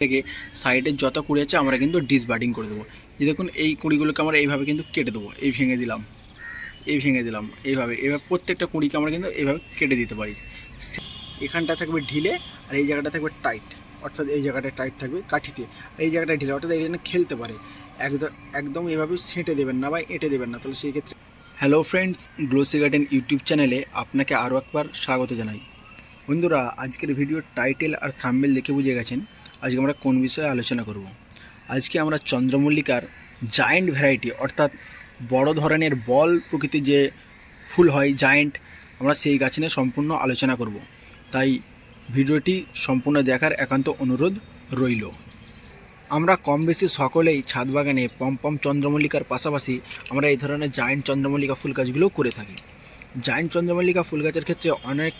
থেকে সাইডের যত কুড়ি আছে আমরা কিন্তু ডিসবার্ডিং করে দেবো। এই দেখুন এই কুড়িগুলোকে আমরা এইভাবে কিন্তু কেটে দেবো, এই ভেঙে দিলাম, এই ভেঙে দিলাম, এইভাবে প্রত্যেকটা কুড়িকে আমরা কিন্তু এইভাবে কেটে দিতে পারি। এখানটা থাকবে ঢিলে আর এই জায়গাটা থাকবে টাইট, অর্থাৎ এই জায়গাটা টাইট থাকবে কাঠিতে, এই জায়গাটা ঢিলে, অর্থাৎ এই জন্য খেলতে পারে। একদম একদম এভাবে সেঁটে দেবেন না বা এঁটে দেবেন না, তাহলে সেই ক্ষেত্রে। Hello friends, glossy garden YouTube চ্যানেলে আপনাকে আরও একবার স্বাগত জানাই। বন্ধুরা, আজকের ভিডিওর টাইটেল আর থাম্বনেল দেখে বুঝে গেছেন আজকে আমরা কোন বিষয়ে আলোচনা করব। আজকে আমরা চন্দ্রমল্লিকার জায়েন্ট ভ্যারাইটি, অর্থাৎ বড় ধরনের বল প্রকৃতির যে ফুল হয় জায়েন্ট, আমরা সেই গাছ নিয়ে সম্পূর্ণ আলোচনা করব। তাই ভিডিওটি সম্পূর্ণ দেখার একান্ত অনুরোধ রইল। আমরা কম বেশি সকলেই ছাদ বাগানে পম চন্দ্রমল্লিকার পাশাপাশি আমরা এই ধরনের জায়েন্ট চন্দ্রমল্লিকা ফুল গাছগুলোও করে থাকি। জায়েন্ট চন্দ্রমল্লিকা ফুল গাছের ক্ষেত্রে অনেক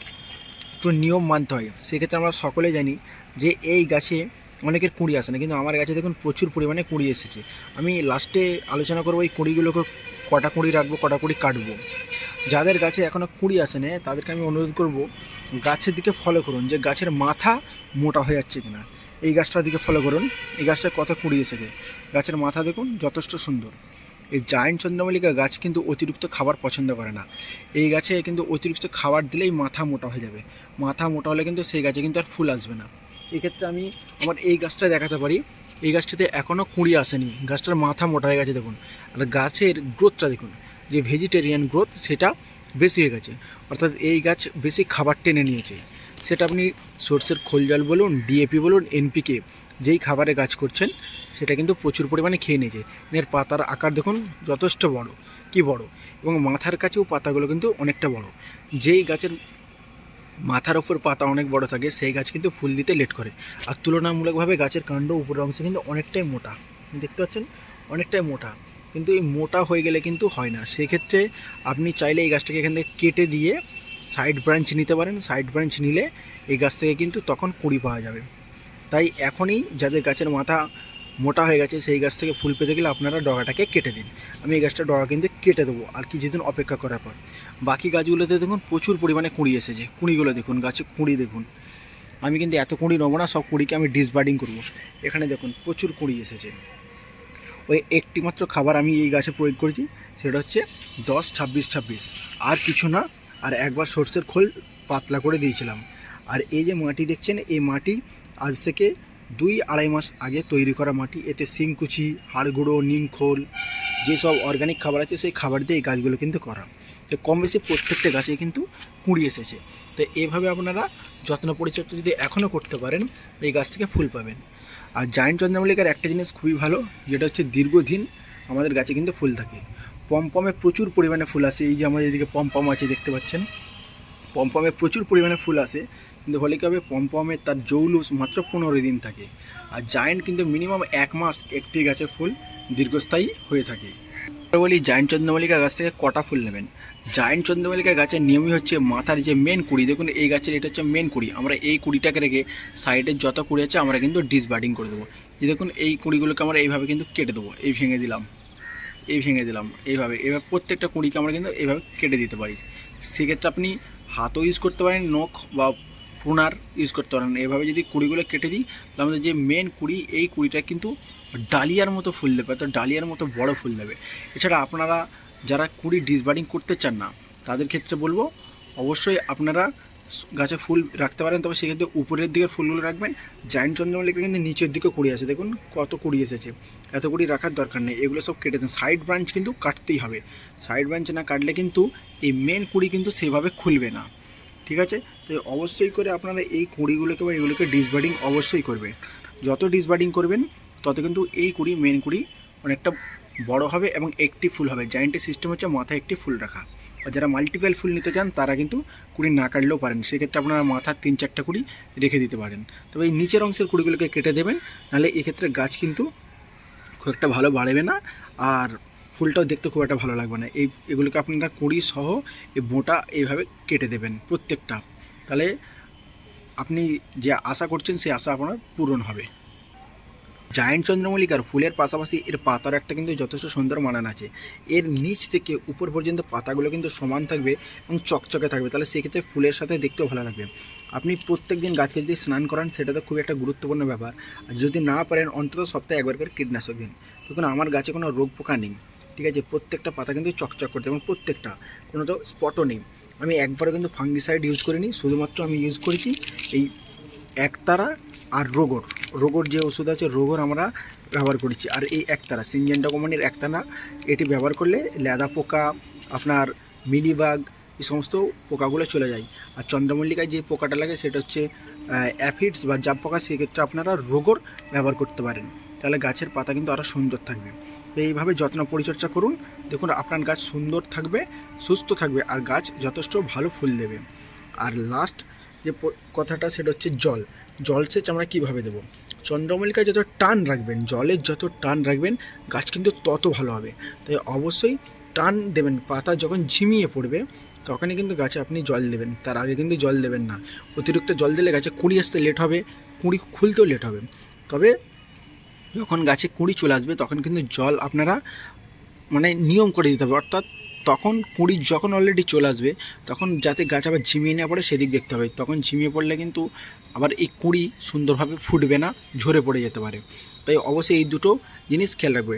একটু নিয়ম মানতে হয়। সেক্ষেত্রে আমরা সকলে জানি যে এই গাছে অনেকের কুঁড়ি আসে না, কিন্তু আমার গাছে দেখুন প্রচুর পরিমাণে কুঁড়ি এসেছে। আমি লাস্টে আলোচনা করবো এই কুঁড়িগুলোকে কটা কুঁড়ি রাখবো, কটা কুঁড়ি কাটবো। যাদের গাছে এখনও কুঁড়ি আসে না তাদেরকে আমি অনুরোধ করব গাছের দিকে ফলো করুন যে গাছের মাথা মোটা হয়ে যাচ্ছে কিনা। এই গাছটার দিকে ফলো করুন, এই গাছটার কত কুঁড়ি এসেছে, গাছের মাথা দেখুন যথেষ্ট সুন্দর। এই জায়েন্ট চন্দ্রমল্লিকা গাছ কিন্তু অতিরিক্ত খাবার পছন্দ করে না। এই গাছে কিন্তু অতিরিক্ত খাবার দিলেই মাথা মোটা হয়ে যাবে। মাথা মোটা হলে কিন্তু সেই গাছে কিন্তু আর ফুল আসবে না। এক্ষেত্রে আমি আমার এই গাছটা দেখাতে পারি, এই গাছটিতে এখনও কুঁড়ি আসেনি, গাছটার মাথা মোটা হয়ে গেছে দেখুন। আর গাছের গ্রোথটা দেখুন, যে ভেজিটেরিয়ান গ্রোথ সেটা বেশি হয়ে গেছে, অর্থাৎ এই গাছ বেশি খাবার টেনে নিয়েছে। সেটা আপনি সর্ষের খোল জল বলুন, ডিএপি বলুন, এনপিকে, যেই খাবারে গাছ করছেন সেটা কিন্তু প্রচুর পরিমাণে খেয়ে নিয়েছে। এর পাতার আকার দেখুন যথেষ্ট বড়, কি বড়, এবং মাথার কাছেও পাতাগুলো কিন্তু অনেকটা বড়। যেই গাছের মাথার ওপর পাতা অনেক বড় থাকে সেই গাছ কিন্তু ফুল দিতে লেট করে। আর তুলনামূলকভাবে গাছের কাণ্ড উপরের অংশে কিন্তু অনেকটাই মোটা, দেখতে পাচ্ছেন অনেকটাই মোটা। কিন্তু এই মোটা হয়ে গেলে কিন্তু হয় না। সেক্ষেত্রে আপনি চাইলে এই গাছটাকে এখান থেকে কেটে দিয়ে সাইড ব্রাঞ্চ নিতে পারেন। সাইড ব্রাঞ্চ নিলে এই গাছ থেকে কিন্তু তখন কুঁড়ি পাওয়া যাবে। তাই এখনই যাদের গাছের মাথা মোটা হয়ে গেছে সেই গাছ থেকে ফুল পেতে গেলে আপনারা ডগাটাকে কেটে দিন। আমি এই গাছটা ডগা কিন্তু কেটে দেবো আর কিছুদিন অপেক্ষা করার পর। বাকি গাছগুলোতে দেখুন প্রচুর পরিমাণে কুঁড়ি এসেছে, কুঁড়িগুলো দেখুন, গাছে কুঁড়ি দেখুন। আমি কিন্তু এত কুঁড়ি নেবো না, সব কুঁড়িকে আমি ডিসবার্ডিং করবো। এখানে দেখুন প্রচুর কুঁড়ি এসেছে। ওই একটি মাত্র খাবার আমি এই গাছে প্রয়োগ করেছি, সেটা হচ্ছে 10-26-26, আর কিছু না। আর একবার সর্ষের খোল পাতলা করে দিয়েছিলাম। আর এই যে মাটি দেখছেন, এই মাটি আজ থেকে 2-2.5 মাস আগে তৈরি করা মাটি। এতে শিংকুচি, হাড় গুঁড়ো, নিমখোল, যেসব অর্গানিক খাবার আছে সেই খাবার দিয়ে এই গাছগুলো কিন্তু করা। তো কম বেশি প্রত্যেকটা গাছে কিন্তু কুঁড়ি এসেছে। তো এইভাবে আপনারা যত্ন পরিচর্যা যদি এখনও করতে পারেন এই গাছ থেকে ফুল পাবেন। আর জায়েন্ট চন্দ্রমল্লিকার একটা জিনিস খুবই ভালো, যেটা হচ্ছে দীর্ঘদিন আমাদের গাছে কিন্তু ফুল থাকে। পমপমে প্রচুর পরিমাণে ফুল আসে। এই যে আমাদের এদিকে পমপম আছে দেখতে পাচ্ছেন, পমপমে প্রচুর পরিমাণে ফুল আসে। কিন্তু হলে কী হবে, পমপমে তার জৌলুস মাত্র 15 দিন থাকে। আর জায়েন্ট কিন্তু মিনিমাম 1 মাস একটি গাছের ফুল দীর্ঘস্থায়ী হয়ে থাকে। বলি জায়েন্ট চন্দ্রমল্লিকা গাছ থেকে কটা ফুল নেবেন। জায়েন্ট চন্দ্রমল্লিকা গাছের নিয়মই হচ্ছে মাথার যে মেন কুড়ি দেখুন, এই গাছের এটা হচ্ছে মেন কুড়ি। আমরা এই কুড়িটাকে রেখে সাইডের যত কুড়ি আছে আমরা কিন্তু ডিসবার্ডিং করে দেবো। এই দেখুন এই কুড়িগুলোকে আমরা এইভাবে কিন্তু কেটে দেবো, এই ভেঙে দিলাম, এই ভেঙে দিলাম, এইভাবে প্রত্যেকটা কুড়িকে আমরা কিন্তু এইভাবে কেটে দিতে পারি। সেক্ষেত্রে আপনি হাতও ইউজ করতে পারেন, নখ বা প্রুনার ইউজ করতে পারেন। এভাবে যদি কুড়িগুলো কেটে দিই তাহলে আমাদের যে মেন কুড়ি, এই কুড়িটা কিন্তু ডালিয়ার মতো ফুল দেবে, তো ডালিয়ার মতো বড় ফুল দেবে। এছাড়া আপনারা যারা কুড়ি ডিসবার্ডিং করতে চান না তাদের ক্ষেত্রে বলবো অবশ্যই আপনারা গাছে ফুল রাখতে পারেন, তবে সেক্ষেত্রে উপরের দিকের ফুলগুলো রাখবেন। জায়েন্ট চন্দ্রমল্লিকা কিন্তু নিচের দিকে কুড়ি আছে, দেখুন কত কুড়ি এসেছে। এত কুড়ি রাখার দরকার নেই, এগুলো সব কেটে দেন। সাইড ব্রাঞ্চ কিন্তু কাটতেই হবে, সাইড ব্রাঞ্চ না কাটলে কিন্তু এই মেন কুড়ি কিন্তু সেভাবে খুলবে না, ঠিক আছে। তো অবশ্যই করে আপনারা এই কুড়িগুলোকে বা এগুলোকে ডিসবার্ডিং অবশ্যই করবেন। যত ডিসবার্ডিং করবেন তত কিন্তু এই কুড়ি, মেন কুড়ি অনেকটা বড় হবে এবং একটি ফুল হবে। জায়েন্টের সিস্টেম হচ্ছে মাথায় একটি ফুল রাখা। আর যারা মাল্টিপল ফুল নিতে চান তারা কিন্তু কুড়ি না কাটলেও পারেন, সেক্ষেত্রে আপনারা মাথার 3-4টা কুড়ি রেখে দিতে পারেন। তবে এই নিচের অংশের কুড়িগুলোকে কেটে দেবেন, নাহলে এক্ষেত্রে গাছ কিন্তু খুব একটা ভালো বাড়বে না আর ফুলটাও দেখতে খুব একটা ভালো লাগবে না। এগুলোকে আপনারা কুড়ি সহ এই বোঁটা এইভাবে কেটে দেবেন প্রত্যেকটা, তাহলে আপনি যে আশা করছেন সেই আশা আপনার পূরণ হবে। জায়ান্ট চন্দ্রমল্লিকার ফুলের পাশাপাশি এর পাতার একটা কিন্তু যথেষ্ট সুন্দর মানান আছে। এর নিচ থেকে উপর পর্যন্ত পাতাগুলো কিন্তু সমান থাকবে এবং চকচকে থাকবে, তাহলে সেক্ষেত্রে ফুলের সাথে দেখতেও ভালো লাগবে। আপনি প্রত্যেক দিন গাছকে যদি স্নান করান সেটা তো খুব একটা গুরুত্বপূর্ণ ব্যাপার। আর যদি না পারেন অন্তত সপ্তাহে একবার করে কীটনাশক দিন। দেখুন আমার গাছে কোনো রোগ পোকা নেই, ঠিক আছে, প্রত্যেকটা পাতা কিন্তু চকচক করছে এবং প্রত্যেকটা কোনো তো স্পটও নেই। আমি একবারও কিন্তু ফাঙ্গিসাইড ইউজ করিনি, শুধুমাত্র আমি ইউজ করেছি এই একতারা আর রোগর যে ওষুধ আছে রোগর আমরা ব্যবহার করেছি। আর এই একতারা সিনজেন্টা কোম্পানির একতারা, এটি ব্যবহার করলে লেদা পোকা, আপনার মিলিবাগ, এই সমস্ত পোকাগুলো চলে যায়। আর চন্দ্রমল্লিকায় যে পোকাটা লাগে সেটা হচ্ছে অ্যাফিডস বা জাব পোকা, সেক্ষেত্রে আপনারা রোগর ব্যবহার করতে পারেন, তাহলে গাছের পাতা কিন্তু আরও সুন্দর থাকবে। তো এইভাবে যত্ন পরিচর্যা করুন, দেখুন আপনার গাছ সুন্দর থাকবে, সুস্থ থাকবে আর গাছ যথেষ্ট ভালো ফুল দেবে। আর লাস্ট যে কথাটা সেটা হচ্ছে জলসেচ আমরা কীভাবে দেবো। চন্দ্রমল্লিকায় যত টান রাখবেন, জলের যত টান রাখবেন গাছ কিন্তু তত ভালো হবে। তাই অবশ্যই টান দেবেন, পাতা যখন ঝিমিয়ে পড়বে তখনই কিন্তু গাছে আপনি জল দেবেন, তার আগে কিন্তু জল দেবেন না। অতিরিক্ত জল দিলে গাছে কুঁড়ি আসতে লেট হবে, কুঁড়ি খুলতেও লেট হবে। তবে যখন গাছে কুঁড়ি চলে আসবে তখন কিন্তু জল আপনারা মানে নিয়ম করে দিতে হবে, অর্থাৎ তখন কুঁড়ি যখন অলরেডি চলে আসবে তখন যাতে গাছ আবার ঝিমিয়ে না পড়ে সেদিক দেখতে হবে। তখন ঝিমিয়ে পড়লে কিন্তু আবার এই কুঁড়ি সুন্দরভাবে ফুটবে না, ঝরে পড়ে যেতে পারে। তাই অবশ্যই এই দুটো জিনিস খেয়াল রাখবে।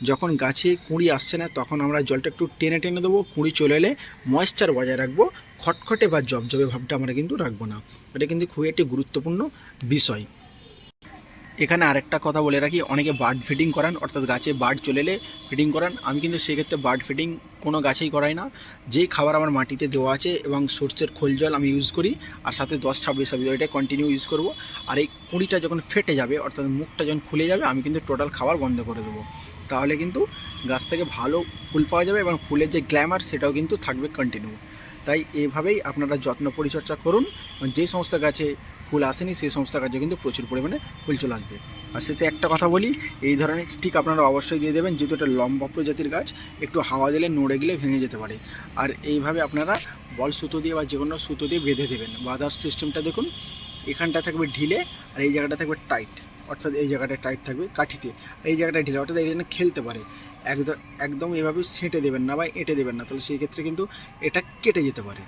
যখন গাছে কুঁড়ি আসছে না তখন আমরা জলটা একটু টেনে টেনে দেবো, কুঁড়ি চলে এলে ময়েশ্চার বজায় রাখবো, খটখটে বা জবজবে ভাবটা আমরা কিন্তু রাখবো না। এটা কিন্তু খুবই একটি গুরুত্বপূর্ণ বিষয়। এখানে আরেকটা কথা বলে রাখি, অনেকে বার্ড ফিডিং করান, অর্থাৎ গাছে বার্ড চলে এলে ফিডিং করান। আমি কিন্তু সেক্ষেত্রে বার্ড ফিডিং কোনো গাছেই করাই না। যেই খাবার আমার মাটিতে দেওয়া আছে এবং সর্ষের খোল জল আমি ইউজ করি, আর সাথে 10-26 এটা কন্টিনিউ ইউজ করব। আর এই কুঁড়িটা যখন ফেটে যাবে, অর্থাৎ মুখটা যখন খুলে যাবে, আমি কিন্তু টোটাল খাবার বন্ধ করে দেবো। তাহলে কিন্তু গাছ থেকে ভালো ফুল পাওয়া যাবে এবং ফুলের যে গ্ল্যামার সেটাও কিন্তু থাকবে কন্টিনিউ। তাই এইভাবেই আপনারা যত্ন পরিচর্যা করুন, যে সমস্ত গাছে ফুল আসেনি সেই সমস্ত গাছে কিন্তু প্রচুর পরিমাণে ফুল চলে আসবে। আর শেষে একটা কথা বলি, এই ধরনের স্টিক আপনারা অবশ্যই দিয়ে দেবেন, যেহেতু এটা লম্বা প্রজাতির গাছ, একটু হাওয়া দিলে নড়ে গেলে ভেঙে যেতে পারে। আর এইভাবে আপনারা বল সুতো দিয়ে বা যে কোনো সুতো দিয়ে বেঁধে দেবেন। বাঁধার সিস্টেমটা দেখুন, এখানটা থাকবে ঢিলে আর এই জায়গাটা থাকবে টাইট, অর্থাৎ এই জায়গাটা টাইট থাকবে কাঠিতে, এই জায়গাটা ঢিলে, অর্থাৎ এই জন্য খেলতে পারে। একদম এভাবে সেঁটে দেবেন না বা এঁটে দেবেন না, তাহলে সেই ক্ষেত্রে কিন্তু এটা কেটে যেতে পারে।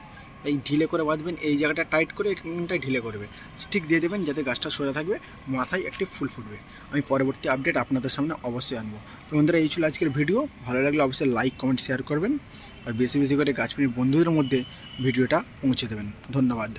এই ঢিলে করে বাঁধবেন, এই জায়গাটা টাইট করে এখানটা ঢিলে করবে, স্টিক দিয়ে দেবেন যাতে গাছটা সরে থাকবে, মাথায় একটি ফুল ফুটবে। আমি পরবর্তী আপডেট আপনাদের সামনে অবশ্যই আনবো। তো বন্ধুরা, এই ছিল আজকের ভিডিও। ভালো লাগলে অবশ্যই লাইক কমেন্ট শেয়ার করবেন আর বেশি বেশি করে গাছপ্রেমী বন্ধুদের মধ্যে ভিডিওটা পৌঁছে দেবেন। ধন্যবাদ।